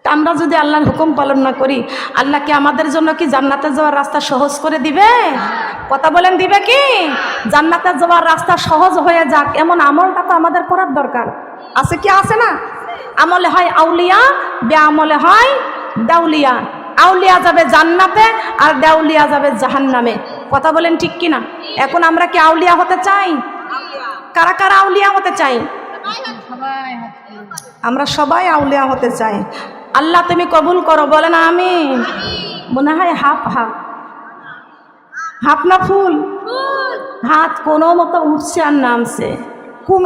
তা আমরা যদি আল্লাহর হুকুম পালন না করি, আল্লাহ কি আমাদের জন্য কি জান্নাতে যাওয়ার রাস্তা সহজ করে দিবে? কথা বলেন, দিবে কি? জান্নাতে যাওয়ার রাস্তা সহজ হয়ে যাক এমন আমলটা তো আমাদের করার দরকার আছে কি আছে না? আমলে হয় আউলিয়া, বেআমলে হয় দেউলিয়া। আউলিয়া যাবে জান্নাতে আর দেউলিয়া যাবে জাহান্নামে। কথা বলেন ঠিক কিনা? এখন আমরা কি আউলিয়া হতে চাই? কারা কারা আউলিয়া হতে চাই? আমরা সবাই আউলিয়া হতে চাই। আল্লাহ তুমি কবুল করো, বলেন আমিন। মনে হয় হাফ হাফ হাফ না ফুল? হাত কোনো মতো উঠছে আর নামছে।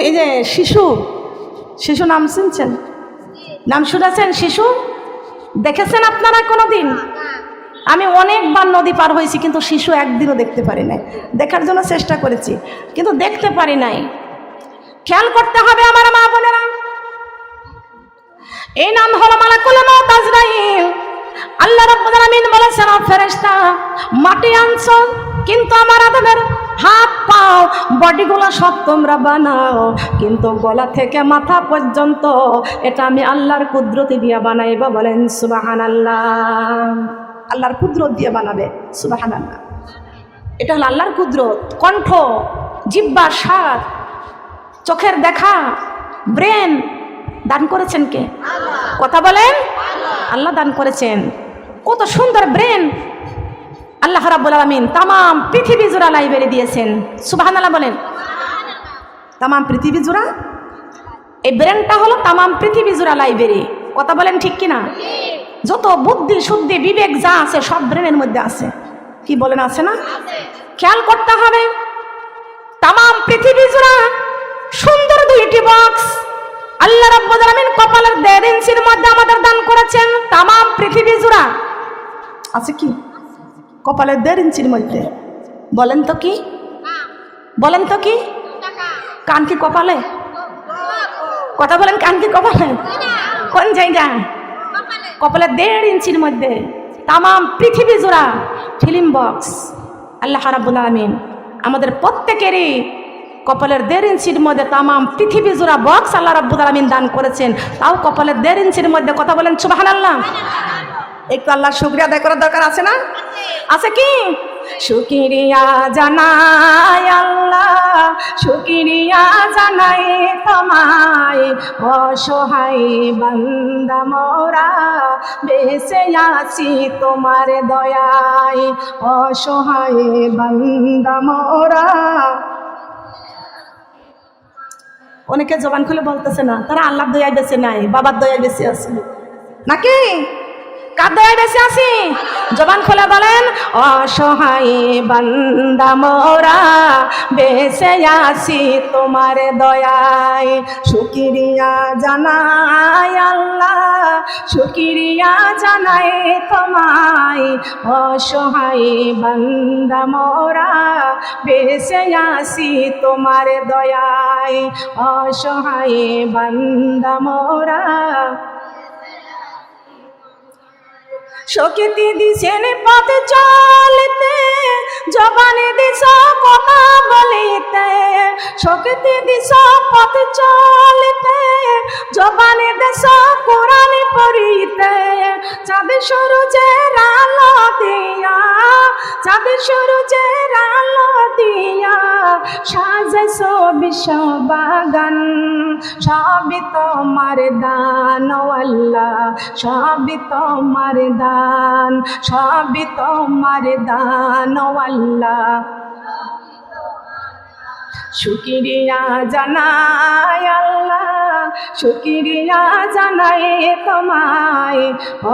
এই যে শিশু, শিশু নাম শুনছেন? নাম শুনেছেন শিশু? দেখেছেন আপনারা কোনোদিন? আমি অনেকবার নদী পার হয়েছি, কিন্তু শিশু একদিনও দেখতে পারি নাই। দেখার জন্য চেষ্টা করেছি, কিন্তু দেখতে পারি নাই। খেয়াল করতে হবে আমার মা বোনেরা, এই নাম হলো মালাকুল মউত আজরাইল। আল্লাহ রাব্বুল আলামিন বলেছেন, ফেরেশতা মাটি আনছো, কিন্তু আমার আদমের হাত পাও বডিগুলো সব তোমরা বানাও, কিন্তু গলা থেকে মাথা পর্যন্ত এটা আমি আল্লাহর কুদরতি দিয়ে বানাইবা। বলেন সুবহানাল্লাহ। আল্লাহর কুদরত দিয়ে বানাবে, সুবহানাল্লাহ। এটা হলো আল্লাহর কুদরত। কণ্ঠ, জিহ্বার স্বাদ, চোখের দেখা, ব্রেন দান করেছেন কে? কথা বলেন, আল্লাহ দান করেছেন। কত সুন্দর ব্রেন আল্লাহ রাব্বুল আলামিন তামাম পৃথিবী জোড়া লাইব্রেরি দিয়েছেন। সুবহানাল্লাহ বলেন। তামাম পৃথিবী জোড়া এই ব্রেনটা হলো তামাম পৃথিবী জোড়া লাইব্রেরি। কথা বলেন ঠিক কিনা? যত বুদ্ধি শুদ্ধি বিবেক যা আছে সব ব্রেনের মধ্যে আছে। কি বলেন, আছে না? খেয়াল করতে হবে, তামাম পৃথিবী জোড়া সুন্দর দুইটি বক্স আল্লাহ রাব্বুল আলামিন কপালের 1.5 ইঞ্চির মধ্যে আমাদের দান করেছেন। তামাম পৃথিবী জোড়া আছে কি কপালের 1.5 ইঞ্চির মধ্যে? বলেন তো কি? বলেন তো কি? কান কি কপালে? কথা বলেন, কান কি কপালে? কোন জায়গা? কপালের 1.5 ইঞ্চির মধ্যে তামাম পৃথিবী জোড়া ফিল্ম বক্স আল্লাহ রাব্বুল আলামিন আমাদের প্রত্যেকেরই কপালের 1.5 ইঞ্চির মধ্যে তামাম পৃথিবী জোড়া বক্স আল্লাহ রাব্বুল আলামিন দান করেছেন, তাও কপালের 1.5 ইঞ্চির মধ্যে। কথা বলেন সুবহানাল্লাহ। একটু আল্লাহর শুকরিয়া আদায় করার দরকার আছে না? আছে কি? শুকরিয়া জানাই আল্লাহ, শুকরিয়া জানাই তোমায়, অসহায় বান্দা মোরা বেঁচে আছি তোমার দয়ায়, অসহায় বান্দা মোরা। অনেকে জবান খুলে বলতেছে না, তারা আল্লাহর দয়ায় বেঁচে নাই, বাবার দয়ায় বেঁচে আছে নাকি? কার দয়ায় বেঁচে আছি? জবান খুলে বলেন, অসহায় বান্দা মোরা বেঁচে আছি তোমার দয়ায়, শুকরিয়া জানাই আল্লাহ, শুকরিয়া জানাই তোমায়, অসহায় বান্দা মোরা বেঁচে আছি তোমার দয়ায়, অসহায় বান্দা মোরা। শক্তি দিছেন পথ চলতে, জবানে দিছ কথা বলিতে, শক্তি দিছ পথ চলতে, জবানে দিছ কোরআন পড়িতে, চাঁদ সূরজের আলো দিয়া, চাঁদ সূরজের আলো দিয়া সাজাইছ বিশ্ব বাগান, সবই তোমার দান আল্লাহ, সবই তোমার দান, সবই তোমার দান আল্লাহ। শুকরিয়া জানাই আল্লাহ, শুকরিয়া জানাই তোমায়,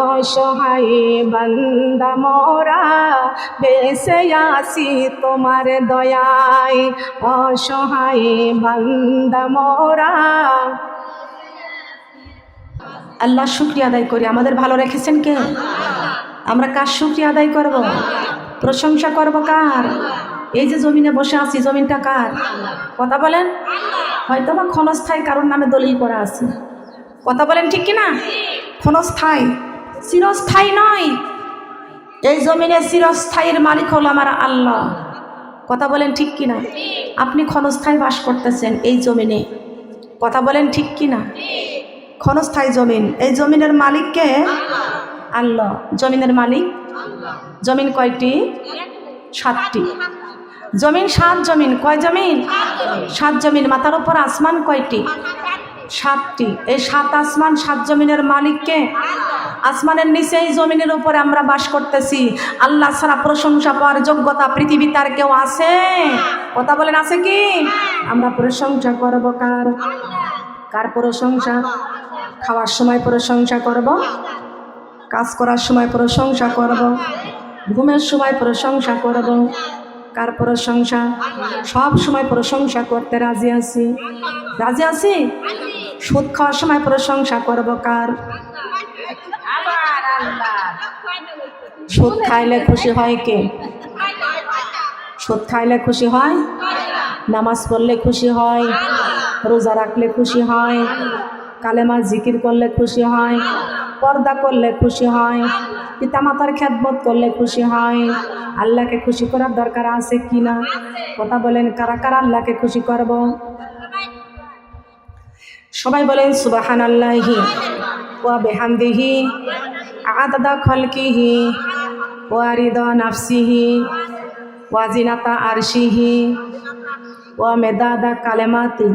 অসহায় বান্দা মোরা বেঁচে আছি তোমার দয়ায়, অসহায় বান্দা মোরা। আল্লাহ শুকরিয়া আদায় করি। আমাদের ভালো রেখেছেন কে? আমরা কার শুকরিয়া আদায় করব? প্রশংসা করব কার? এই যে জমিনে বসে আছি, জমিনটা কার? কথা বলেন। হয়তো বা ক্ষণস্থায়ী কারোর নামে দলিল করা আছে। কথা বলেন ঠিক কিনা? ক্ষণস্থায়ী, চিরস্থায়ী নয়। এই জমিনে চিরস্থায়ীর মালিক হলো আমার আল্লাহ। কথা বলেন ঠিক কিনা? আপনি ক্ষণস্থায়ী বাস করতেছেন এই জমিনে। কথা বলেন ঠিক কিনা? ক্ষণস্থায়ী জমিন। এই জমিনের মালিক কে? আল্লাহ। জমিনের মালিক? জমিন কয়টি? 7টি। জমিন 7 জমিন। কয় জমিন? 7 জমিন। মাথার উপর আসমান কয়টি? 7টি। এই 7 আসমান 7 জমিনের মালিক কে? আসমানের নিচে এই জমিনের উপরে আমরা বাস করতেছি। আল্লাহ ছাড়া প্রশংসা পাওয়ার যোগ্যতা পৃথিবীতে আর কেউ আছে? কথা বলেন, আছে কি? আমরা প্রশংসা করব কার? কার প্রশংসা? খাওয়ার সময় প্রশংসা করব, কাজ করার সময় প্রশংসা করব, ঘুমের সময় প্রশংসা করব। কার প্রশংসা? সব সময় প্রশংসা করতে রাজি আছি। রাজি আছি? সুদ খাওয়ার সময় প্রশংসা করব কার? সুদ খাইলে খুশি হয় কে? সুদ খাইলে খুশি হয়? নামাজ পড়লে খুশি হয়? রোজা রাখলে খুশি হয়? কালেমা জিকির করলে খুশি হয়? পর্দা করলে খুশি হয়? পিতামাতার খেদমত করলে খুশি হয়? আল্লাহকে খুশি করার দরকার আছে কি না? কথা বলেন, কারা কারা আল্লাহকে খুশি করব? সবাই বলেন সুবহানাল্লাহি ওয়া বিহামদিহি আদাদা খালকিহি ওয়া রিদা নাফসিহি ওয়া জিনাতা আরশিহি ওয়া মিদাদা কালিমাতি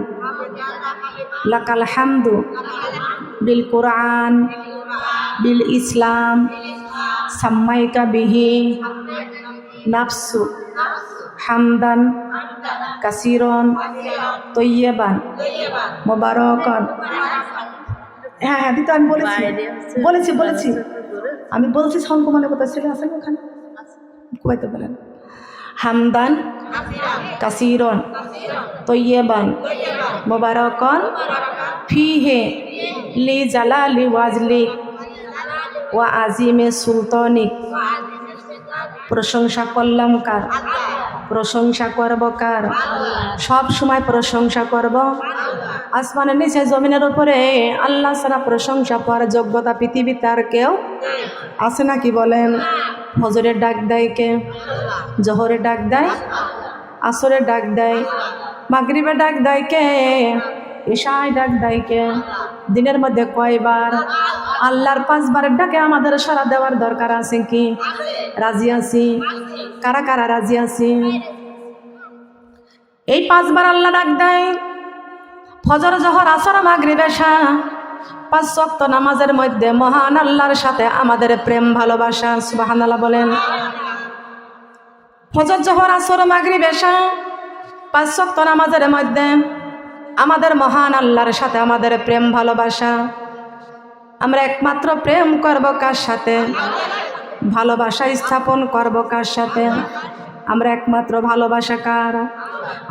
লাকাল হামদু বিল কুরআন বিল ইসলাম সাম্মাইকা বিহি নাফসু হামদান কাসিরন তৈয়বান মুবারাকান। হ্যাঁ হ্যাঁ দিতে আমি বলেছি আমি বলছি সংকমানের কথা। ছেলে আছেন ওখানে? কইতে বলেন। হামদান কাসিরন তৈয়বান মুবারাকান ফিহে লি জালালি ওয়াজলি ওয়া আজিমে সুলতানিক। প্রশংসা করলাম কার? প্রশংসা করব কার? সব সময় প্রশংসা করব। আসমানের নিচে জমিনের উপরে আল্লাহ ছাড়া প্রশংসা পাওয়ার যোগ্যতা পৃথিবীতে আর কেউ আছে নাকি বলেন? ফজরের ডাক দেয় কে? জোহরের ডাক দেয়? আসরের ডাক দেয়? মাগরিবের ডাক দেয় কে? ইশায় ডাক দেয় কে? দিনের মধ্যে কয়বার? আল্লাহর 5 বারের ডাকে আমাদের সাড়া দেওয়ার দরকার আছে কি? রাজি আছি? কারা কারা রাজি আছি? এই 5 বার আল্লাহ ডাক দেয়। ফজর, জোহর, আসর, মাগরিব, এশা 5 ওয়াক্ত নামাজের মধ্যে মহান আল্লাহর সাথে আমাদের প্রেম ভালোবাসা। সুবহানাল্লাহ বলেন। ফজর, জোহর, আসর, মাগরিব, এশা 5 ওয়াক্ত নামাজের মধ্যে আমাদের মহান আল্লাহর সাথে আমাদের প্রেম ভালোবাসা। আমরা একমাত্র প্রেম করব কার সাথে? ভালোবাসা স্থাপন করব কার সাথে? আমরা একমাত্র ভালোবাসা কার?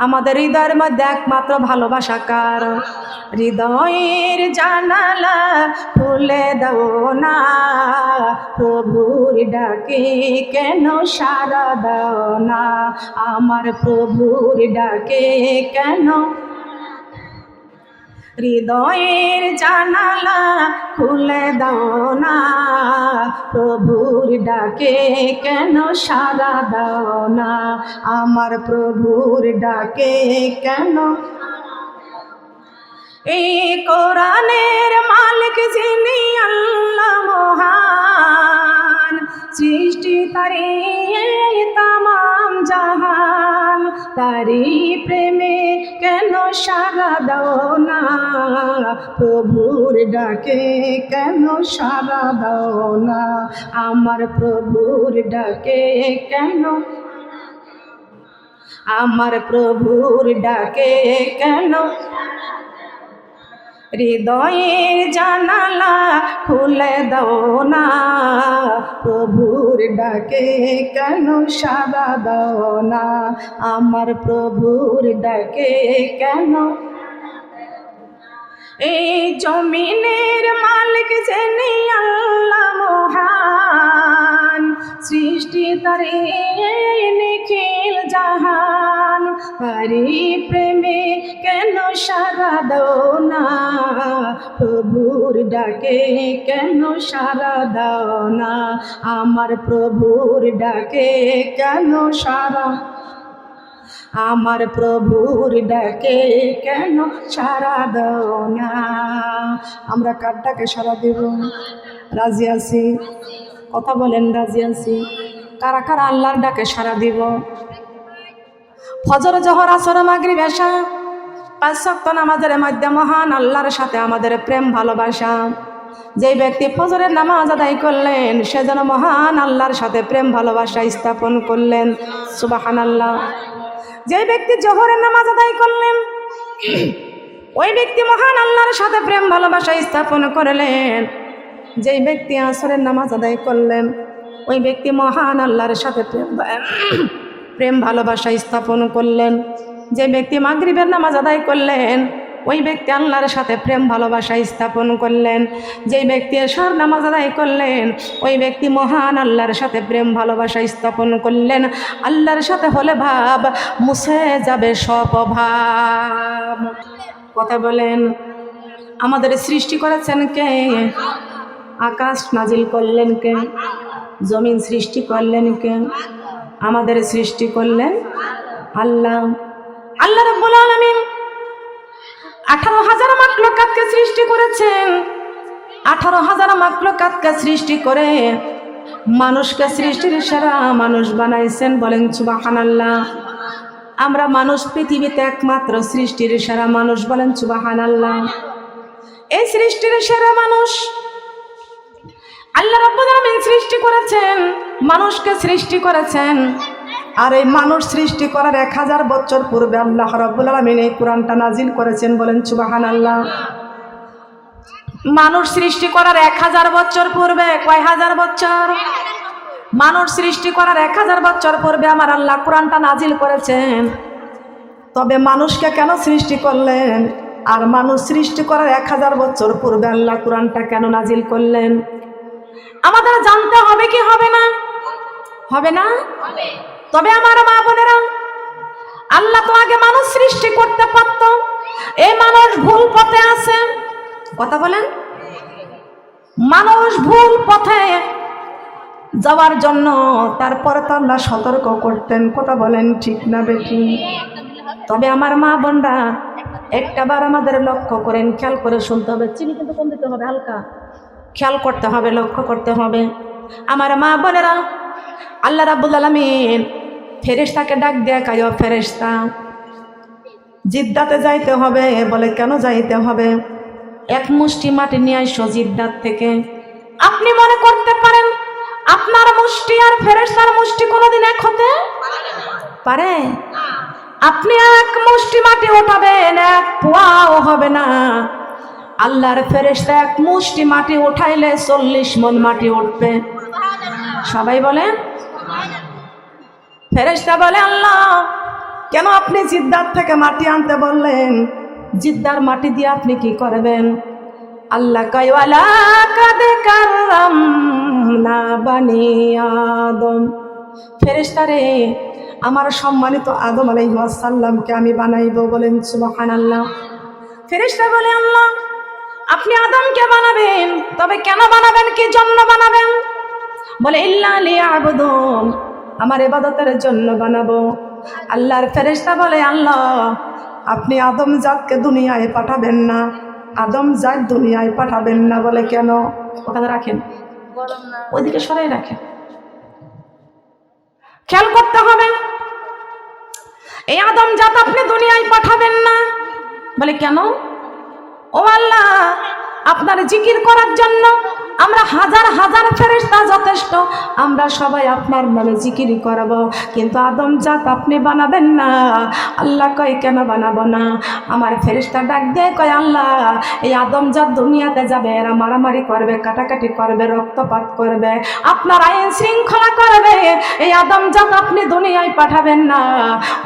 আমাদের হৃদয়ের মধ্যে একমাত্র ভালোবাসা কার? হৃদয়ের জানালা খুলে দাও না, প্রভুর ডাকে কেন সাড়া দাও না? আমার প্রভুর ডাকে কেন? হৃদয়ের জানালা খুলে দাও না, প্রভুর ডাকে কেন সাড়া দাও না? আমার প্রভুর ডাকে কেন? এই কোরআনের মালিক যিনি আল্লাহ মহান, সৃষ্টি তারি তামাম জাহান, তারি প্রেমে কেন সাড়া দাও না? প্রভুর ডাকে কেন সাড়া দাও না? আমার প্রভুর ডাকে কেন? আমার প্রভুর ডাকে কেন? হৃদয়ের জানালা খুলে দাও না, প্রভুর ডাকে কেন সাড়া দাও না? আমার প্রভুর ডাকে কেন? এই জমিনের মালিক যিনি আল্লাহ মহান, সৃষ্টি তারি নিখিল জাহান, তারি প্রেমে কেন সাড়া দাও না? প্রভুর ডাকে কেন সাড়া দাও না? আমার প্রভুর ডাকে কেন সাড়া? আমার প্রভুর ডাকে কেন সাড়া দাও না? আমরা কার ডাকে সাড়া দেব? রাজি আছি? কথা বলেন, রাজি আছি? কারা কারা আল্লাহর ডাকে সাড়া দিব? ফজর, জোহর, আসর, মাগরিব, এশা 5 ওয়াক্ত নামাজের মধ্যে মহান আল্লাহর সাথে আমাদের প্রেম ভালোবাসা। যেই ব্যক্তি ফজরের নামাজ আদায় করলেন সে যেন মহান আল্লাহর সাথে প্রেম ভালোবাসা স্থাপন করলেন। সুবহানাল্লাহ। যেই ব্যক্তি জোহরের নামাজ আদায় করলেন ওই ব্যক্তি মহান আল্লাহর সাথে প্রেম ভালোবাসা স্থাপন করলেন। যেই ব্যক্তি আসরের নামাজ আদায় করলেন ওই ব্যক্তি মহান আল্লাহর সাথে প্রেম ভালোবাসা স্থাপন করলেন। যে ব্যক্তি মাগরিবের নামাজ আদায় করলেন ওই ব্যক্তি আল্লাহর সাথে প্রেম ভালোবাসা স্থাপন করলেন। যেই ব্যক্তি এশার নামাজ আদায় করলেন ওই ব্যক্তি মহান আল্লাহর সাথে প্রেম ভালোবাসা স্থাপন করলেন। আল্লাহর সাথে হলে ভাব মুছে যাবে সব অভাব। কথা বলেন। আমাদের সৃষ্টি করেছেন কে? আকাশ নাজিল করলেন কে? জমিন সৃষ্টি করলেন কে? আমাদের সৃষ্টি করলেন আল্লাহ। আল্লাহ রাব্বুল আলামিন 18,000 মাখলুকাতকে সৃষ্টি করেছেন। 18,000 মাখলুকাতকে সৃষ্টি করে মানুষকে সৃষ্টির সেরা মানুষ বানাইছেন। বলেন সুবহানাল্লাহ। আমরা মানুষ পৃথিবীতে একমাত্র সৃষ্টির সেরা মানুষ। বলেন সুবহানাল্লাহ। এই সৃষ্টির সেরা মানুষ আল্লাহ রাব্বুল আলামিন সৃষ্টি করেছেন, মানুষকে সৃষ্টি করেছেন। আর এই মানুষ সৃষ্টি করার 1000 বছর পূর্বে আল্লাহ রাব্বুল আলামিন এই কোরআনটা নাজিল করেছেন। বলেন সুবহানাল্লাহ। মানুষ সৃষ্টি করার 1000 বছর পূর্বে, কয় হাজার বছর? মানুষ সৃষ্টি করার 1000 বছর পূর্বে আমার আল্লাহ কোরআনটা নাজিল করেছেন। তবে মানুষকে কেন সৃষ্টি করলেন? আর মানুষ সৃষ্টি করার 1000 বছর পূর্বে আল্লাহ কোরআনটা কেন নাজিল করলেন? আমাদের জানতে হবে কি হবে না? হবে না? তবে আমার মা বোনেরা, আল্লাহ তো আগে মানুষ সৃষ্টি করতে পারত। এই মানুষ ভুল পথে আছে। কথা বলেন। মানুষ ভুল পথে যাওয়ার জন্য তারপরে তো আল্লাহ সতর্ক করতেন। কথা বলেন, ঠিক না বেঠিক? তবে আমার মা বোনরা একটাবার আমাদের লক্ষ্য করেন, খেয়াল করে শুনতে হবে। চিনি কিন্তু কম দিতে হবে, হালকা খেয়াল করতে হবে, লক্ষ্য করতে হবে। আমার মা বোনেরা, আল্লাহ রাব্বুল আলামিন ফেরেশতাকে ডাক দেয়া কয়, ফেরেশতা জিদ্দাতে যাইতে হবে। বলে কেন যাইতে হবে? এক মুষ্টি মাটি নিয়ে আইসো জিদ্দাত থেকে। আপনি মনে করতে পারেন আপনার মুষ্টি আর ফেরেশতার মুষ্টি কোনোদিন এক হতে পারে? আপনি এক মুষ্টি মাটি উঠাবেন, এক পোয়াও হবে না। আল্লাহর ফেরেশতা এক মুষ্টি মাটি উঠাইলে 40 মণ মাটি উঠবে। সবাই বলেন। ফেরেশতা বলে, আল্লাহ কেন আপনি জিদ্দার থেকে মাটি আনতে বললেন? জিদ্দার মাটি দিয়ে আপনি কি করবেন? আল্লাহ কয়, ওয়ালা কাদ কাররামনা বানি আদম। ফেরেশতা রে, আমার সম্মানিত আদম আলাইহিস সালামকে আমি বানাইব। বলেন সুবহানাল্লাহ। ফেরেশতা বলে, আল্লাহ আপনি আদমকে বানাবেন, তবে কেন বানাবেন, কি জন্য বানাবেন? বলে ইল্লা লিয়াবুদুন, আমার ইবাদতের জন্য বানাবো। আল্লাহর ফেরেশতা বলে, আল্লাহ আপনি আদম জাতকে দুনিয়ায় পাঠাবেন না, আদম জাত দুনিয়ায় পাঠাবেন না। বলে কেন? ওখানে রাখেন, ওইদিকে সরাই রাখেন। খেয়াল করতে হবে, এই আদম জাত আপনি দুনিয়ায় পাঠাবেন না। বলে কেন? ও আল্লাহ, আপনার জিকির করার জন্য আমরা হাজার হাজার ফেরেশতা যথেষ্ট, আমরা সবাই আপনার নামে জিকির করব, কিন্তু আদম জাত আপনি বানাবেন না। আল্লাহ কয়, কেন বানাবো না? আমার ফেরেশতা ডাক দিয়ে কয়, আল্লাহ এই আদম জাত দুনিয়াতে যাবে, এরা মারামারি করবে, কাটাকাটি করবে, রক্তপাত করবে, আপনার আইন শৃঙ্খলা করবে, এই আদম জাত আপনি দুনিয়ায় পাঠাবেন না।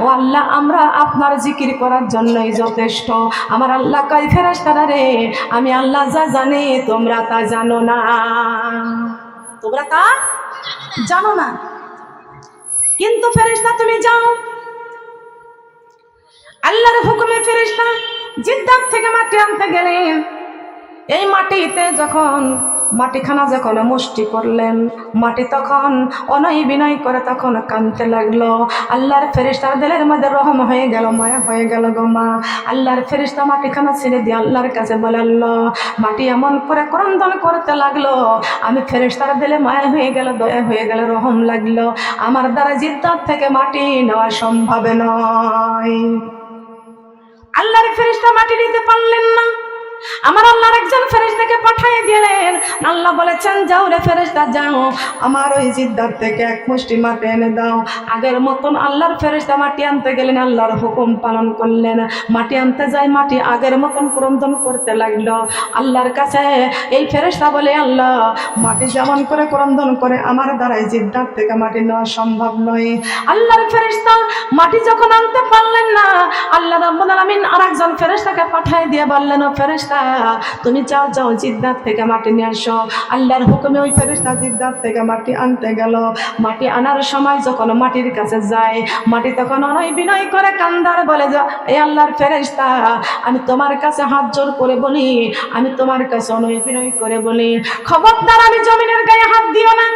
ও আল্লাহ, আমরা আপনার জিকির করার জন্যই যথেষ্ট। আমার আল্লাহ কয়, ফেরেশতারা রে, আমি আল্লাহ যা জানি তোমরা তা জানো না, তোমরা তা জানো না। কিন্তু ফেরেশতা তুমি যাও। আল্লাহর হুকুমে ফেরেশতা জিদ্দাত থেকে মাটি আনতে গেলেন। এই মাটিতে যখন মাটিখানা যখন মুষ্টি করলেন, মাটি তখন অনয় বিনয় করে তখন কাঁদতে লাগলো। আল্লাহর ফেরেশতার দিলের মধ্যে রহম হয়ে গেল, মায়া হয়ে গেল গো মা। আল্লাহর ফেরেশতা মাটিখানা ছেড়ে দিয়ে আল্লাহর কাছে বলে, আল্লাহ, মাটি এমন করে ক্রন্দন করতে লাগলো, আমি ফেরেশতার দিলে মায়া হয়ে গেল, দয়া হয়ে গেল, রহম লাগলো, আমার দ্বারা জিদ্দাত থেকে মাটি নেওয়া সম্ভব নয়। আল্লাহর ফেরেশতা মাটি নিতে পারলেন না, আমার আল্লাহর একজন ফেরেশতাকে পাঠিয়ে দিলেন। আল্লাহ বলেছেন, যাও রে ফেরেশতা যাও, আমার ওই জিদ্দার থেকে এক মুষ্টি মাটি এনে দাও। আগের মতন আল্লাহর ফেরেশতা মাটি আনতে গেলেন, আল্লাহর হুকুম পালন করলেন। মাটি আনতে যায়, মাটি আগের মতন ক্রন্দন করতে লাগলো। আল্লাহর কাছে এই ফেরেশতা বলে, আল্লাহ, মাটি যেমন করে ক্রন্দন করে আমার দ্বারা এই জিদ্দার থেকে মাটি নেওয়া সম্ভব নয়। আল্লাহর ফেরেশতা মাটি যখন আনতে পারলেন না, আল্লাহ রাব্বুল আলামিন আরেকজন ফেরেশতাকে পাঠিয়ে দিয়ে বললেন, ও ফেরেশতা, তুমি যাও, যাও জিদ্দাত থেকে মাটি নিয়ে আসো। আল্লাহর হুকুমে ওই ফেরেশতা জিদ্দাত থেকে মাটি আনতে গেল। মাটি আনার সময় যখন মাটির কাছে যায়, মাটি তখন অনয় বিনয় করে কান্দার বলে, যা এই আল্লাহর ফেরেশতা, আমি তোমার কাছে হাত জোর করে বলি, আমি তোমার কাছে অনয় বিনয় করে বলি, খবরদার আমি জমিনের গায়ে হাত দিও না,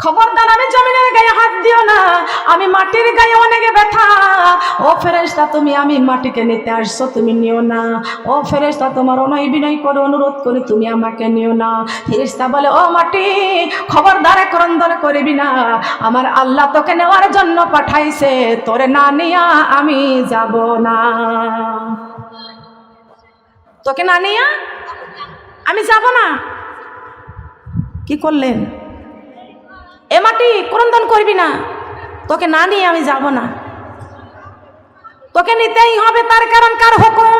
খবরদার আমি জমিনের গায়ে হাত দিও না, আমি মাটির গায়ে অনেক ব্যথা। ও ফেরেশতা, তুমি আমি মাটিকে নিতে আসছো, তুমি নিও না। ও ফেরেশতা, তোমার অনয় বিনয় করে অনুরোধ করি, তুমি আমাকে নিও না। ফেরেশতা বলে, ও মাটি, খবরদার ক্রন্দন করবি না, আমার আল্লাহ তোকে নেওয়ার জন্য পাঠাইছে, তোরে না নিয়া আমি যাব না, তোকে না নিয়া আমি যাব না। কি করলেন? এ মাটি, ক্রন্দন করবি না, তোকে না নিয়ে আমি যাব না, তোকে নিতেই হবে। তার কারণ কার হুকুম?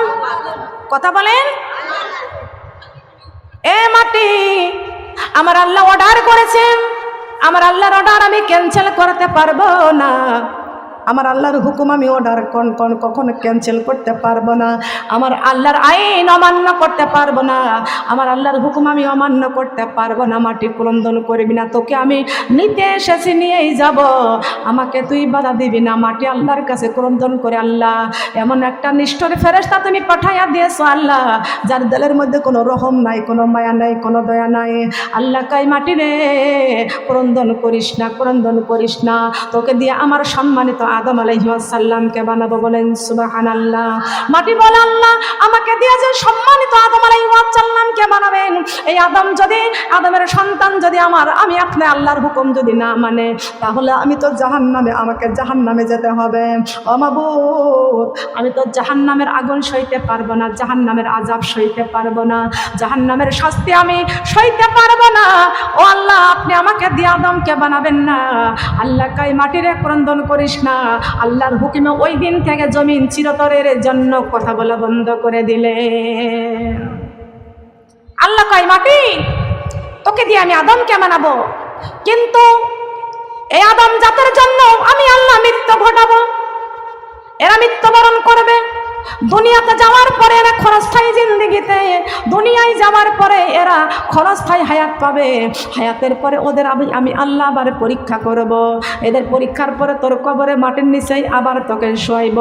কথা বলেন। এ মাটি, আমার আল্লাহ অর্ডার করেছেন, আমার আল্লাহর অর্ডার আমি ক্যান্সেল করতে পারবো না, আমার আল্লাহর হুকুম আমি অর্ডার কখনো ক্যান্সেল করতে পারবো না, আমার আল্লাহর আইন অমান্য করতে পারবো না, আমার আল্লাহর হুকুম আমি অমান্য করতে পারবো না। মাটি ক্রন্দন করবি না, তোকে আমি নিতে এসেছি, নিয়েই যাব, আমাকে তুই বাধা দিবি না। মাটি আল্লাহর কাছে ক্রন্দন করে, আল্লাহ, এমন একটা নিষ্ঠুর ফেরেশতা তুমি পাঠাইয়া দিয়েছো আল্লাহ, যার দিলের মধ্যে কোনো রহম নাই, কোনো মায়া নাই, কোনো দয়া নাই। আল্লাহ কাই মাটি রে, ক্রন্দন করিস না, ক্রন্দন করিস না, তোকে দিয়ে আমার সম্মানিত আদম আলাইহিস সালামকে বানাবো। বলেন সুবহানাল্লাহ। মাটি বলে, আল্লাহ, আমাকে দিয়ে যে সম্মানিত আদম আলাইহিস সালামকে বানাবেন, এই আদমের সন্তান যদি আমি আপনি আল্লাহর হুকুম যদি না মানে, তাহলে আমি তো জাহান্নামে, আমাকে জাহান্নামে যেতে হবে। ও মাবুদ, আমি তো জাহান্নামের আগুন সইতে পারবো না, জাহান্নামের আযাব সইতে পারবো না, জাহান্নামের শাস্তি আমি সইতে পারবো না। ও আল্লাহ, আপনি আমাকে দিয়ে আদমকে বানাবেন না। আল্লাহ কাই মাটিরে ক্রন্দন করিস না। আল্লাহর হুকুমে ওই দিন থেকে জমিন চিরতরের জন্য কথা বলা বন্ধ করে দিলে। আল্লাহ কয়, মাটি, তোকে দিয়ে আমি আদমকে বানাবো, কিন্তু এই আদম জাতের জন্য আমি আল্লাহ মৃত্যু ঘটাবো, এরা মৃত্যুবরণ করবে। দুনিয়াতে যাওয়ার পরে এরা ক্ষণস্থায়ী জিন্দেগিতে, দুনিয়ায় যাওয়ার পরে এরা ক্ষণস্থায়ী হায়াত পাবে। হায়াতের পরে ওদের আমি আল্লাহ আবার পরীক্ষা করব। এদের পরীক্ষার পরে তোর কবরে মাটির নিচেই আবার তোকে শোয়াইব।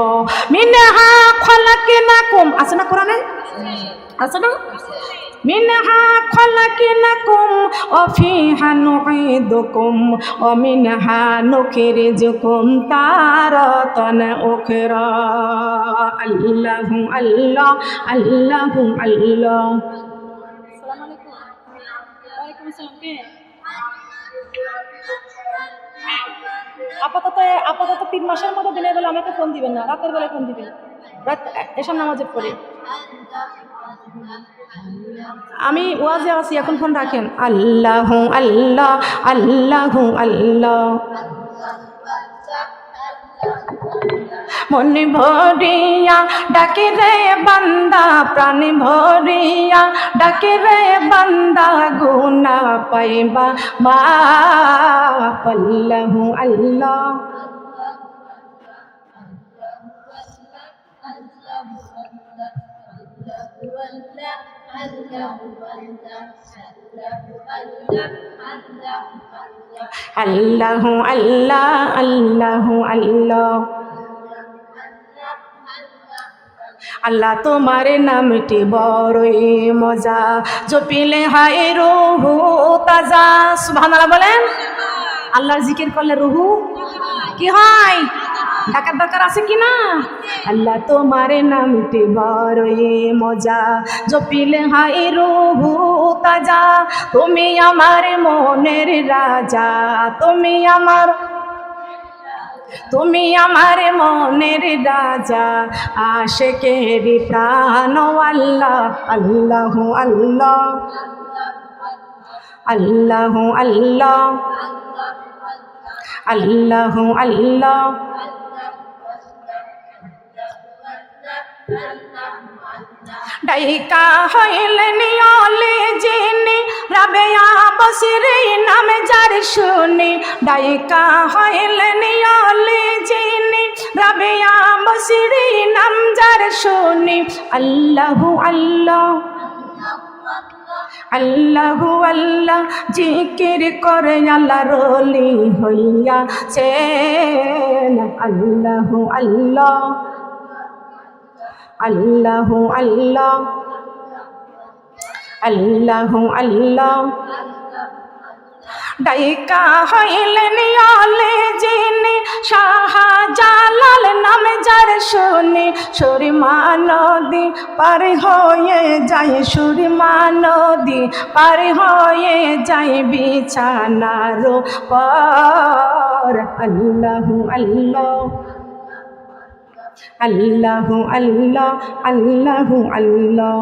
মিনহা খলাকনাকুম, আছে না কোরআনে? আছে না? মিনহা খলাকনাকুম ওয়া ফিহা নুঈদুকুম ওয়া মিনহা নুখরিজুকুম তারাতান উখরা। আল্লাহু আল্লাহ, আল্লাহু আল্লাহ। আসসালামু আলাইকুম। ওয়ালাইকুম আসসালাম। কে? আপাতত 3 মাসের মতো দিনের বেলা আমাকে ফোন দিবেন না, রাতের বেলা ফোন দিবেন। রাত এশার নামাজের পরে আমি ওয়াজে আছি, এখন ফোন রাখেন। আল্লাহু আল্লাহ, আল্লাহু আল্লাহ। মন ভরিয়া ডাকে রে বান্দা, প্রাণ ভরিয়া ডাকে রে বান্দা, গুনাহ পাইবা মাফ। আল্লাহু আল্লাহ। আল্লাহু আল্লাহ, আল্লাহু আল্লাহ। আল্লাহ তোমার নামটি বড়ই মজা, জপিলে হয় রুহু তাজা। সুবহানাল্লাহ বলেন। আল্লাহর জিকির করলে রুহু কি হয়? ডাকার দরকার আছে কি না? আল্লাহ তোমার নামটি বড়ই মজা, জপিলে হয় রুহু তাজা। তুমি আমার মনের রাজা, তুমি আমার মনের রাজা, আশিকের প্রাণ। আল্লাহ আল্লাহু আল্লাহ, আল্লাহু আল্লাহ, আল্লাহু আল্লাহ। ডাইকা হইলেন অলি যিনি, রাবেয়া বসিরে নাম যার শুনি। ডাইকা হইলেন অলি যিনি, রাবেয়া বসিরে নাম যার শুনি। আল্লাহু আল্লাহ, আল্লাহু আল্লাহ, জিকির করে আল্লাহ রলি হইয়া চেন। আল্লাহু আল্লাহ, আল্লাহু আল্লাহ, আল্লাহু আল্লাহ। ডাইকা হইলেন অলি যিনি, শাহজালাল নাম যার শুনি। সুরমা নদী পার হয়ে যায়, সুরমা নদী পার হয়ে যায় বিছানার পর। আল্লাহু আল্লাহ, আল্লাহু আল্লাহ, আল্লাহু আল্লাহ,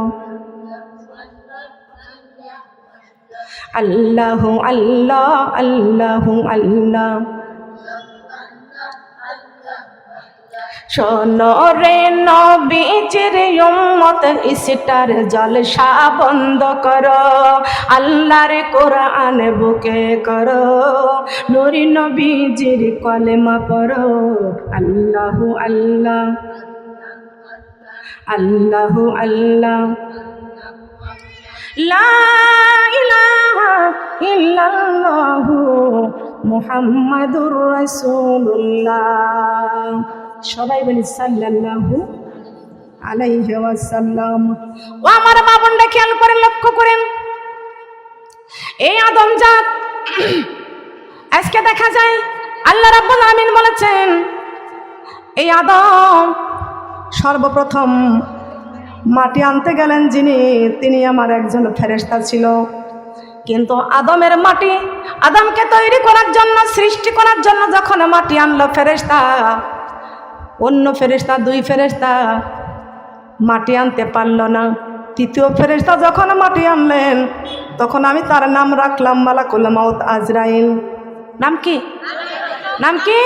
আল্লাহু আল্লাহ, আল্লাহু আল্লাহ। শোনো রে নবীজির উম্মত, স্টার জলসা বন্ধ করো, আল্লাহর কোরআন বুকে করো, নূরি নবীজির কলেমা পড়ো। আল্লাহু আল্লাহ, আল্লাহু আল্লাহ, লা ইলাহা ইল্লাল্লাহু মুহাম্মাদুর রাসূলুল্লাহ। সবাই বলি সাল্লাল্লাহু আলাইহি ওয়াসাল্লাম। ও আমার মা বোনরা খেয়াল করে লক্ষ্য করেন, এই আদম জাত আজকে দেখা যায় আল্লাহ রাব্বুল আলামিন বলেছেন, এই আদম সর্বপ্রথম মাটি আনতে গেলেন যিনি, তিনি আমার একজন ফেরেশতা ছিল। কিন্তু আদমের মাটি, আদমকে তৈরি করার জন্য, সৃষ্টি করার জন্য যখন মাটি আনলো ফেরেশতা, অন্য ফেরেশতা, দুই ফেরেশতা মাটি আনতে পারল না। তৃতীয় ফেরেশতা যখন মাটি আনলেন, তখন আমি তার নাম রাখলাম মালাকুল মাউত আজরাইল। নাম কি? নাম কি?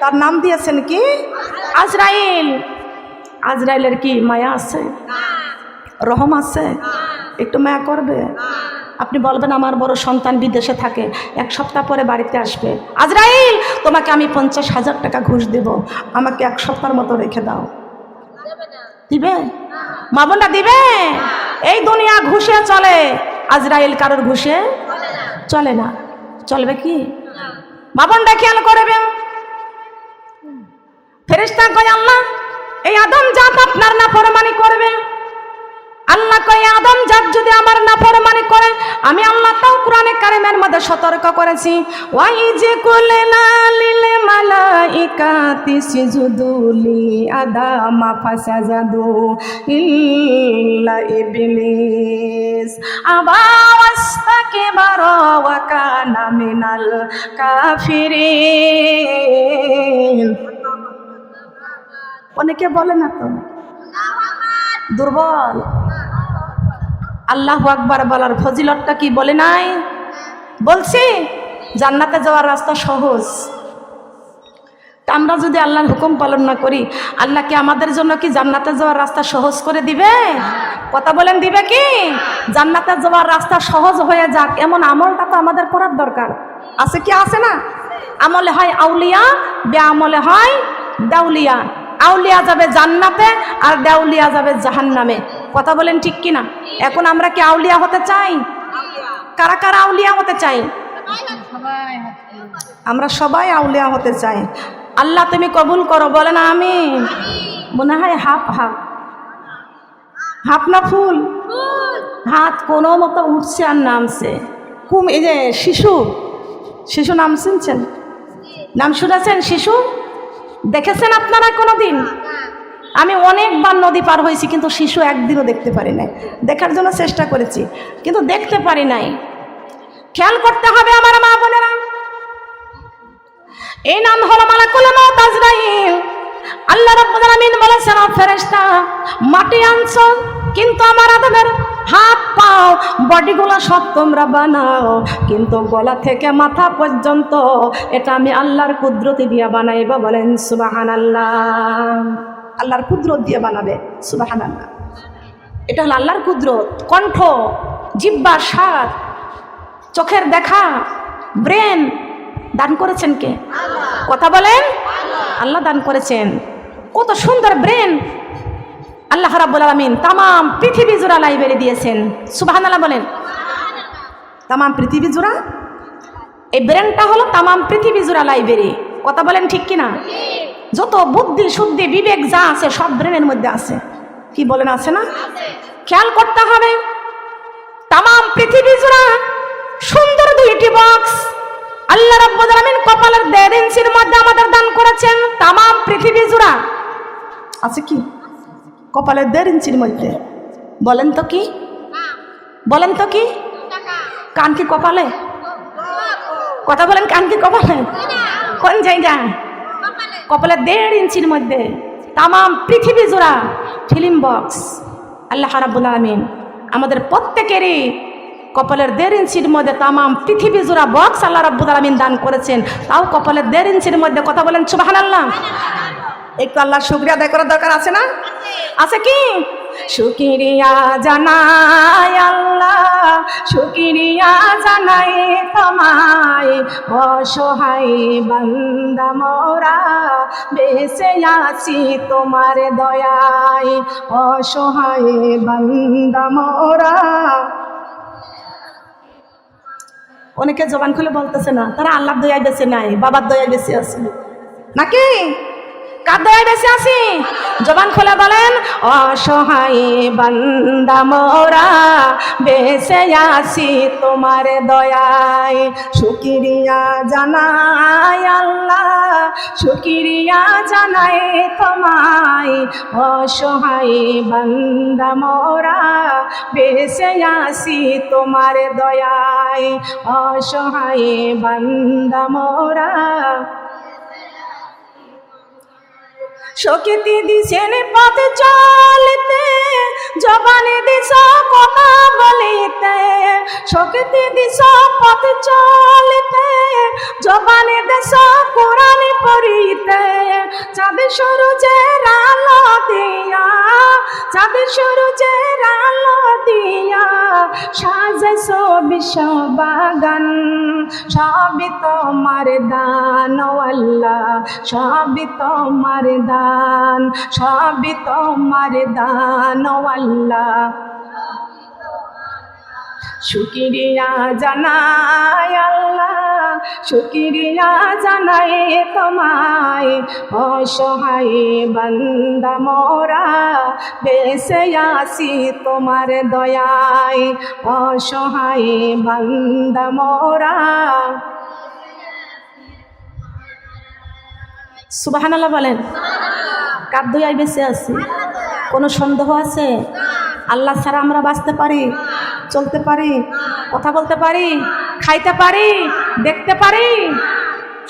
তার নাম দিয়েছেন কি? আজরাইল। আজরাইলের কি মায়া আছে? রহম আছে? একটু মায়া করবে? আপনি বলবেন আমার বড় সন্তান বিদেশে থাকে, এক সপ্তাহ পরে বাড়িতে আসবে, আজরাইল তোমাকে আমি 50,000 টাকা ঘুষ দেব, আমাকে এক সপ্তাহের মতো রেখে দাও। দিবে? মা বোনরা দিবে? এই দুনিয়া ঘুষে চলে, আজরাইল কারোর ঘুষে চলে না। চলবে কি? মা বোনরা খেয়াল করবেন। ফেরেশতা কয়, আল্লাহ এই আদম জাত আপনার নাফরমানি করবে। আল্লাহ কয়, আদম জাত যদি আমার নাফরমানি করে, আমি আল্লাহ তাও কোরআনে কারিমের মধ্যে সতর্ক করেছি, ওয়াইজ কুলনা লিল মালাইকাতি সিজুদু লি আদামা ফাসাজাদু ইল্লা ইবলিস আবা ওয়াস্তাকবারা ওয়া কানা মিনাল কাফিরিন। অনেকে বলে না তো দুর্বল। আল্লাহু আকবার বলার ফজিলতটা কি বলে নাই? বলছি জান্নাতে যাওয়ার রাস্তা সহজ। আমরা যদি আল্লাহর হুকুম পালন না করি, আল্লাহ কি আমাদের জন্য কি জান্নাতে যাওয়ার রাস্তা সহজ করে দিবে? কথা বলেন, দিবে কি? জান্নাতে যাওয়ার রাস্তা সহজ হয়ে যাক এমন আমলটা তো আমাদের করার দরকার আছে কি আছে না? আমলে হয় আউলিয়া, বেআমলে হয় দাউলিয়া। আউলিয়া যাবে জান্নাতে আর দেউলিয়া যাবে জাহান্নামে। কথা বলেন ঠিক কিনা? এখন আমরা কি আউলিয়া হতে চাই? কারা কারা আউলিয়া হতে চাই? আমরা সবাই আউলিয়া হতে চাই। আল্লাহ তুমি কবুল করো, বলেন আমিন। মনে হয় হাফ হাফ। হাত না ফুল? হাত কোনো মতো উঠছে আর নামছে। এই যে শিশু, শিশু নাম শুনছেন? নাম শুনেছেন শিশু? দেখেছেন আপনারা কোনোদিন? আমি অনেকবার নদী পার হয়েছি, কিন্তু শিশু একদিনও দেখতে পারি নাই। দেখার জন্য চেষ্টা করেছি, কিন্তু দেখতে পারি নাই। খেয়াল করতে হবে আমার মা বোনেরা, এই নাম হলো মালাকুল মউত আজরাইল। আল্লাহ রাব্বুল আলামিন বলেছেন, ফেরেশতা মাটি আনছো, কিন্তু আমার আদমের হাত পাও বডিগুলো সব তোমরা বানাও, কিন্তু গলা থেকে মাথা পর্যন্ত এটা আমি আল্লাহর কুদরতি দিয়ে বানাইবা। বলেন সুবহানাল্লাহ। আল্লাহর কুদরত দিয়ে বানাবে, সুবহানাল্লাহ। এটা হলো আল্লাহর কুদরত। কণ্ঠ, জিহ্বা, স্বাদ, চোখের দেখা, ব্রেন দান করেছেন কে? কথা বলেন। আল্লাহ দান করেছেন। কত সুন্দর ব্রেন আল্লাহ রাব্বুল আলামিন তামাম পৃথিবী জোড়া লাইব্রেরি দিয়েছেন। সুবহানাল্লাহ বলেন। তামাম পৃথিবী জোড়া এই ব্রেনটা হলো তামাম পৃথিবী জোড়া লাইব্রেরি। কথা বলেন ঠিক কিনা? যত বুদ্ধি শুদ্ধি বিবেক যা আছে সব ব্রেনের মধ্যে আছে। কি বলেন, আছে না? খেয়াল করতে হবে, তামাম পৃথিবী জোড়া সুন্দর দুইটি বক্স আল্লাহ রাব্বুল আলামিন কপালের 1.5 ইঞ্চির মধ্যে আমাদের দান করেছেন। তামাম পৃথিবী জোড়া আছে কি কপালের 1.5 ইঞ্চির মধ্যে? বলেন তো কি? বলেন তো কি? কান কি কপালে? কথা বলেন, কান কি কপালে? কোন জায়গা? কপালের 1.5 ইঞ্চির মধ্যে তামাম পৃথিবী জোড়া ফিল্ম বক্স আল্লাহ রাব্বুল আলামিন আমাদের প্রত্যেকেরই কপালের 1.5 ইঞ্চির মধ্যে তামাম পৃথিবী জোড়া বক্স আল্লাহ রাব্বুল আলামিন দান করেছেন, তাও কপালের 1.5 ইঞ্চির মধ্যে। কথা বলেন সুবহানাল্লাহ। একটু আল্লাহর শুকরিয়া আদায় করার দরকার আছে না? আছে কি? শুকরিয়া জানাই আল্লাহ, শুকরিয়া জানাই তোমায়, অসহায় বান্দা মোরা বেঁচে আছি তোমার দয়ায়, অসহায় বান্দা মোরা। অনেকে জবান খুলে বলতেছে না, তারা আল্লাহর দয়ায় বেঁচে নাই, বাবার দয়ায় বেঁচে আছে নাকি? কার দয়ায় বেঁচে আছি? জবান খুলে বলেন, অসহায় বান্দা মোরা বেঁচে আছি তোমার দয়ায়। শুকরিয়া জানাই আল্লাহ, শুকরিয়া জানাই তোমায়, অসহায় বান্দা মোরা বেঁচে আছি তোমার দয়ায়, অসহায় বান্দা মোরা। শক্তি দিছেন পথ চলতে, জবানে দিছ কথা বলিতে, শক্তি দিছ পথ চলতে, জবানে দিছ কোরআন পড়িতে, চাঁদ সূরজের আলো দিয়া, চাঁদ সূরজের আলো দিয়া সাজাইছ বিশ্ব বাগান, সবই তোমার দান আল্লাহ, সবই তোমার দান, সবই তোমার দান আল্লাহ। শুকরিয়া জানাই আল্লাহ, শুকরিয়া জানাই তোমায়, অসহায় বান্দা মোরা বেঁচে আছি তোমার দয়ায়, অসহায় বান্দা মোরা। সুবহানাল্লাহ বলেন। কার দয়ায় বেঁচে আছি? কোনো সন্দেহ আছে? আল্লাহ ছাড়া আমরা বাঁচতে পারি, চলতে পারি, কথা বলতে পারি, খাইতে পারি, দেখতে পারি?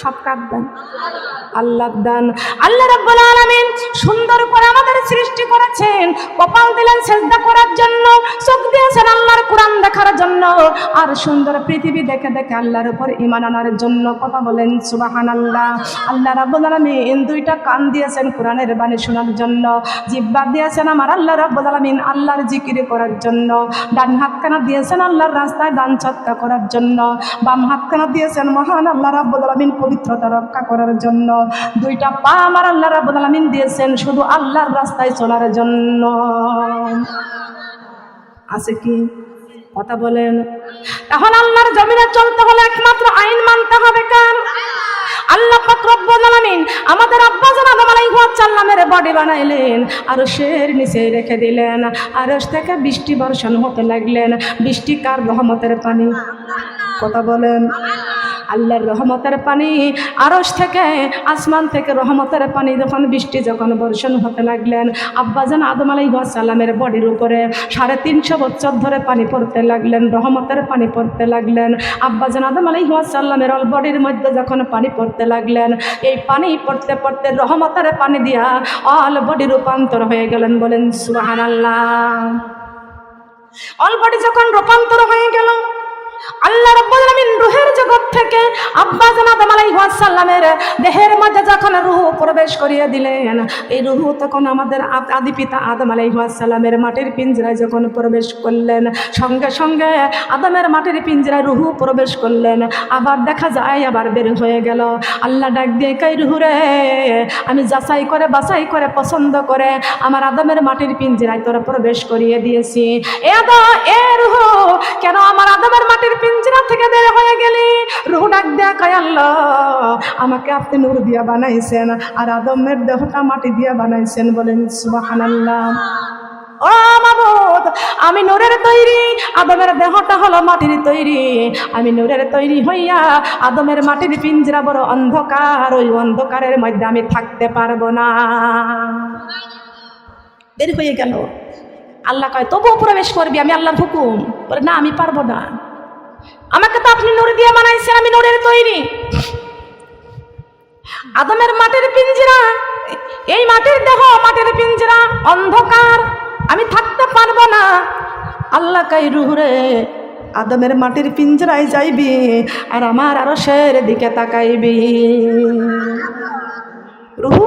সব কার দান? আল্লাহর দান। আল্লাহ রাব্বুল আলামিন সুন্দর করে আমাদের সৃষ্টি করেছেন, কপাল দিলেন সিজদা করার জন্য, চোখ দিয়েছেন আল্লাহর কোরআন দেখার জন্য, আর সুন্দর পৃথিবী দেখে দেখে আল্লাহর উপর ঈমান আনার জন্য। কথা বলেন সুবহানাল্লাহ। আল্লাহ রাব্বুল আলামিন 2টা কান দিয়েছেন কোরআনের বাণী শোনার জন্য, জিহ্বা দিয়েছেন আমার আল্লাহ রাব্বুল আলামিন আল্লাহর জিকির করার জন্য, ডান হাতখানা দিয়েছেন আল্লাহর রাস্তায় দান সদকা করার জন্য, বাম হাতখানা দিয়েছেন মহান আল্লাহ রাব্বুল আলামিন পবিত্রতা রক্ষা করার জন্য, 2টা পা আমার আল্লাহ রাব্বুল আলামিন দিয়েছেন শুধু আল্লাহর রাস্তায় চলার জন্য। আছে কি? কথা বলেন। এখন আল্লাহর জমিনে চলতে হলে একমাত্র আইন মানতে হবে কার? আল্লাহ পাক রব্বুল আলামিন আমাদের আব্বাজান আদম আলাইহিস সালামের বডি বানাইলেন, আরশের নিচে রেখে দিলেন। আরশ থেকে বৃষ্টি বর্ষণ হতে লাগলেন। বৃষ্টি কার রহমতের পানি? কথা বলেন। আল্লাহর রহমতের পানি, আরশ থেকে আসমান থেকে রহমতের পানি যখন বৃষ্টি যখন বর্ষণ হতে লাগলেন, আব্বাজান আদম আলাইহিস সালামের বডির উপরে 350 বছর ধরে পানি পড়তে লাগলেন, রহমতের পানি পড়তে লাগলেন। আব্বাজান আদম আলাইহিস সালামের অল বডির মধ্যে যখন পানি পড়তে লাগলেন, এই পানি পড়তে পড়তে রহমতের পানি দিয়া অল বডি রূপান্তর হয়ে গেলেন। বলেন সুবহানাল্লাহ। অল বডি যখন রূপান্তর হয়ে গেল, আল্লাহ রাব্বুল আলামিন রূহের জগৎ থেকে আব্বাজান আদম আলাইহিস সালামের দেহের মধ্যে যখন রূহ প্রবেশ করিয়ে দিলেন, এই রূহ তখন আমাদের আদি পিতা আদম আলাইহিস সালামের মাটির পিঞ্জরায় যখন প্রবেশ করলেন, সঙ্গে সঙ্গে আদমের মাটির পিঞ্জরায় রূহ প্রবেশ করলেন। আবার দেখা যায় আবার বের হয়ে গেল। আল্লাহ ডাক দিয়ে কই, রূহ রে, আমি যাচাই করে বাছাই করে পছন্দ করে আমার আদমের মাটির পিঞ্জরায় তোরা প্রবেশ করিয়ে দিয়েছি। এ রূহ, কেন আমার আদমের মাটির পিঞ্জরা থেকে বের হয়ে গেলি? রূহ ডাক দেয়া কয়, আল্লাহ, আমাকে আপনি নূর দিয়া বানাইছেন আর আদমের দেহটা মাটি দিয়া বানাইছেন। বলেন সুবহানাল্লাহ। ও মাবুদ, আমি নূরের তৈরি, আদমের দেহটা হলো মাটির তৈরি। আমি নূরের তৈরি হইয়া আদমের মাটির পিঞ্জরা বড় অন্ধকার, ওই অন্ধকারের মধ্যে আমি থাকতে পারবো না। বের হয়ে গেল। আল্লাহ কয়, তবুও প্রবেশ করবি, আমি আল্লাহর হুকুম। বলে, না, আমি পারবো না, আমাকে তো আপনি নূর দিয়ে বানাইছেন, আমি নূরের তৈরি। আদমের মাটির পিঞ্জরা, এই মাটির দেহ, মাটির পিঞ্জরা অন্ধকার, আমি থাকতে পারবো না। আল্লাহ কয়, রূহ রে, আদমের মাটির পিঞ্জরায় যাইবি আর আমার আরশের দিকে তাকাইবি। রূহ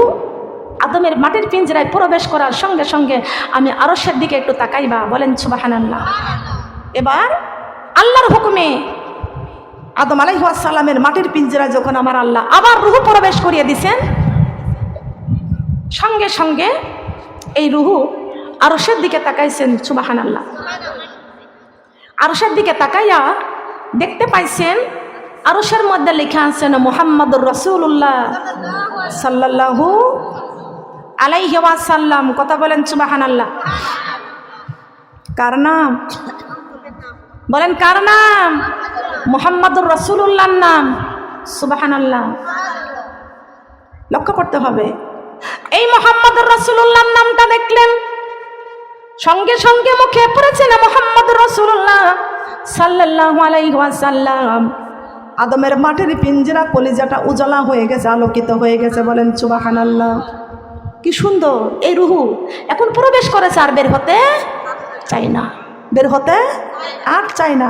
আদমের মাটির পিঞ্জরায় প্রবেশ করার সঙ্গে সঙ্গে আমি আরশের দিকে একটু তাকাইবা। বলেন সুবহানাল্লাহ। এবার আল্লাহর হুকুমে আদম আলাইহিস সালামের মাটির পিঞ্জরা যখন আমার আল্লাহ আবার রূহ প্রবেশ করিয়ে দিছেন, সঙ্গে সঙ্গে এই রূহ আরশের দিকে তাকাইছেন। সুবহানাল্লাহ। আরশের দিকে তাকাইয়া দেখতে পাইছেন আরশের মধ্যে লেখা আছেন মুহাম্মাদুর রাসূলুল্লাহ সাল্লাল্লাহু আলাইহি ওয়াসাল্লাম। কথা বলেন সুবহানাল্লাহ। কার নাম? বলেন কার নাম? মুহাম্মাদুর রাসূলুল্লাহর নাম। সুবহানাল্লাহ। লক্ষ্য করতে হবে, এই মুহাম্মাদুর রাসূলুল্লাহর নামটা দেখলেন, সঙ্গে সঙ্গে মুখে পড়েছেন মুহাম্মাদুর রাসূলুল্লাহ সাল্লাল্লাহু আলাইহি ওয়াসাল্লাম। আদমের মাটির পিঞ্জরা কলিজাটা উজালা হয়ে গেছে, আলোকিত হয়ে গেছে। বলেন সুবহানাল্লাহ। কি সুন্দর এই রূহ এখন প্রবেশ করেছে, আর বের হতে চাই না, বের হতে আর চাই না।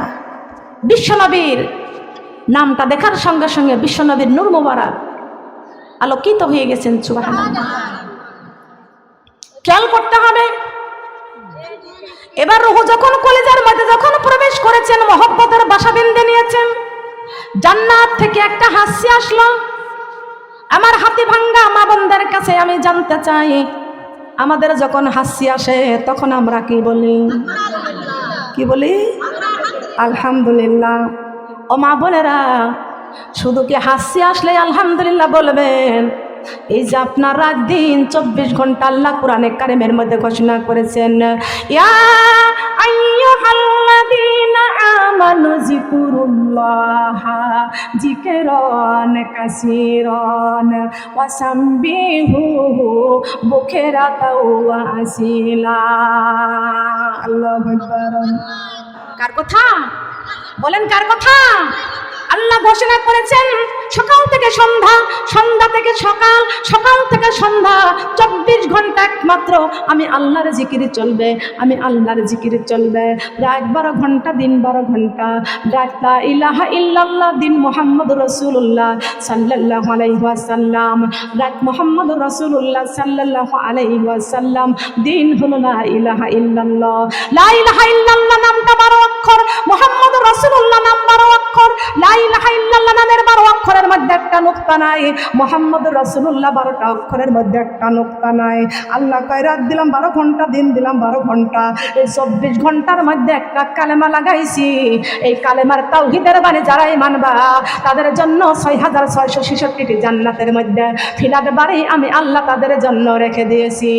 বিশ্বনবীর নামটা দেখার সঙ্গে সঙ্গে বিশ্বনবীর নূর মোবারক আলোকিত হয়ে গেছেন। সুবহানাল্লাহ। খেয়াল করতে হবে। এবার রূহ যখন কলিজার মধ্যে যখন প্রবেশ করেছেন, মহব্বতের বাসা বেঁধে নিয়েছেন, জান্নাত থেকে একটা হাসি আসলো। আমার হাতি ভাঙ্গা মা বোনদের কাছে আমি জানতে চাই, আমাদের যখন হাসি আসে তখন আমরা কি বলি? কি বলি? আলহামদুলিল্লাহ। ও মা বোনেরা, শুধু কি হাসি আসলে আলহামদুলিল্লাহ বলবেন? এই যে আপনার রাত দিন 24 ঘন্টা আল্লাহ কোরআনে কারিমের মধ্যে ঘোষণা করেছেন, ইয়া আইয়ুহাল্লাযীনা আমানু যিকুরুল্লাহা যিকরান কাসীরান ওয়াসাব্বিহুহু বুকরাতাও ওয়া আসীলা। আল্লাহু আকবার। কার কথা? বলেন কার কথা? আল্লাহ ঘোষণা করেছেন সকাল থেকে সন্ধ্যা, সন্ধ্যা থেকে সকাল, সকাল থেকে সন্ধ্যা 24 ঘন্টা একমাত্র আমি আল্লাহর জিকিরে চলবে, আমি আল্লাহর জিকিরে চলবে। রাত 12 ঘন্টা, দিন 12 ঘন্টা। রাত লা ইলাহা ইল্লাল্লাহ, দিন মুহাম্মদুর রাসূলুল্লাহ সাল্লাল্লাহু আলাইহি ওয়াসাল্লাম। রাত মুহাম্মদুর রাসূলুল্লাহ সাল্লাল্লাহু আলাইহি ওয়াসাল্লাম, দিন হলো লা ইলাহা ইল্লাল্লাহ। লা ইলাহা ইল্লাল্লাহ নামটা 12 অক্ষর, মুহাম্মদুর রাসূলুল্লাহ নাম 12 অক্ষর। লা ইলাহা ইল্লাল্লাহ নামের 12 অক্ষরের মধ্যে একটা নুকতা নাই, মুহাম্মদুর রাসূলুল্লাহ 12টা অক্ষরের মধ্যে একটা নুকতা নাই। আল্লাহ কয় রাত দিলাম 12 ঘন্টা, দিন দিলাম 12 ঘন্টা, এই 24 ঘন্টার মধ্যে একটা কালেমা লাগাইছি। এই কালেমার তাওহীদের বাণী যারাই মানবা তাদের জন্য 6666টি জান্নাতের মধ্যে ফিলাট বাড়ি আমি আল্লাহ তাদের জন্য রেখে দিয়েছি।